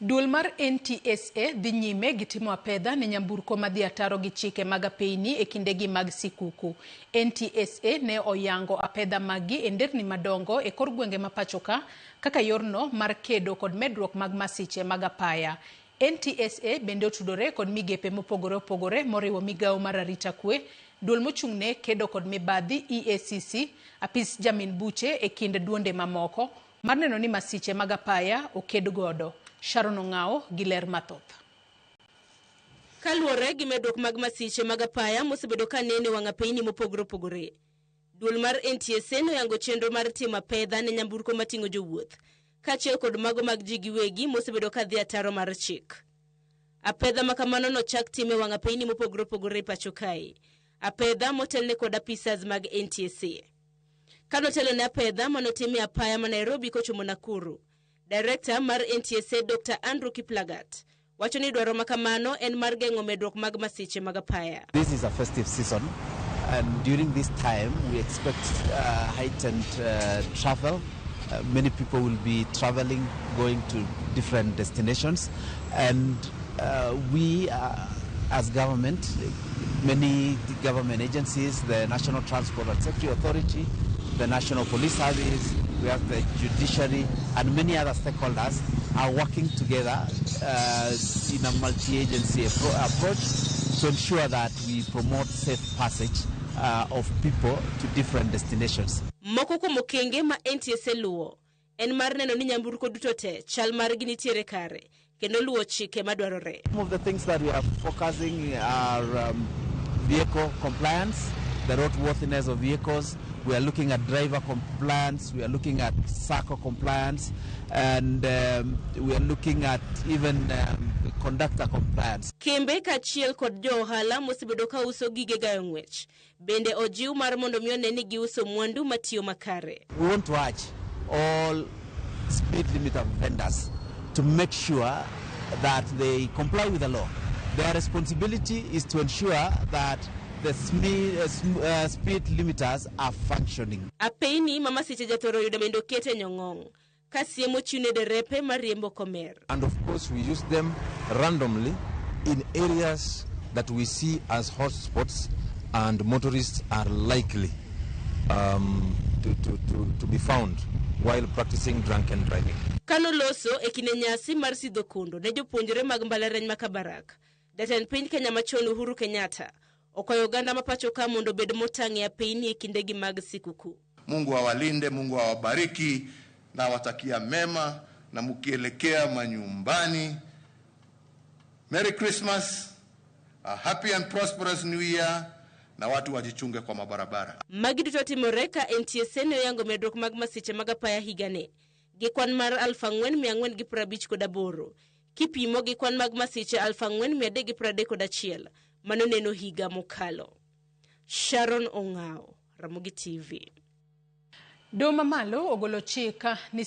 Duol mar NTSA dhi nyime gi timo apedha ne nyamburko madhi ataro gi chike mag apeyni e kindegi mag sikuku. NTSA ne oyango apedha magi e nderni madongo e kor gwenge ma pachoka kaka yorno mar kedo kod medruok mag masiche mag apaya. NTSA bende otudore kod migepe mopogore opogore moriwo migawo mar arita kwe, duol mochung'ne kedo kod mibadhi EACC, apis jamin buche e kind duonde mamoko mar neno ni masiche mag apaya oked godo. Sharon Ong'ao gi ler mathoth. Kaluwore gi medruok mag masiche mag apaya mosebedo ka nene wang' apeyni mopogore opogore, duol mar NTSA noyango chenro mar timo apedha ne nyamburko mating'o jowuoth, kaachiel kod mago mag ji giwegi mosebedo ka dhi ataro mar chik. Apedha ma kamano nochak time wang' apeyni mopogore opogore pacho kae. Apedha motelne kod apisas mag NTSA. Kanotelo ne apedha manotime apaya ma Nairobi kochomo Nakuru, Director mar NTSA Dr. Andrew Kiplagat wacho ni dwaro makamano en mar geng'o medruok mag masiche mag apaya. This is a festive season, and during this time we expect heightened travel. Many people will be traveling, going to different destinations, and we as government, many government agencies, the National Transport and Safety Authority, the National Police Service, we have the judiciary, and many other stakeholders are working together in a multi-agency approach to ensure that we promote safe passage of people to different destinations. Moko kuom okenge ma NTSA luwo en mar neno ni nyamburko duto te chal margi nitiere kare kendo luwo chike madwarore. Some of the things that we are focusing are vehicle compliance, the roadworthiness of vehicles. We are looking at driver compliance, we are looking at SACCO compliance, and we are looking at even conductor compliance. Kembe kaachiel kod jo ohala mosebedo ka uso gige gayo ng'wech bende ojiw mar mondo miyo ne ni giuso mwandu matiyo makare. We want to urge all speed limiter vendors to make sure that they comply with the law. Their responsibility is to ensure that the speed limiters are functioning. Apeyni mama siche jathoro yudo mendo kete nyong'ong kasiemo chune derepe mariembo komer. And of course we use them randomly in areas that we see as hotspots and motorists are likely to be found while practicing drunken driving. Kano loso e kine nyasi mar sidho kondo ne jopuonjre mag mbalariany ma Kabarak, Jatend piny Kenya machon Uhuru Kenyatta okwayo oganda mapacho ka mondo bed motang' e apeyni e kindegi mag sikuku. Mungu awalinde, Mungu awabariki na watakia mema na mkielekea manyumbani. Merry Christmas, a happy and prosperous new year, na watu wajichunge kwa mabarabara. Magi duto timore ka NTSA ne oyango medruok mag masiche mag apaya higane gi kwan mar 4,458 kipimo gi kwan mag masiche 4,331 manoneno higa mokalo. Sharon Ong'ao, Ramogi TV. Doho mamalo ogolo chik ni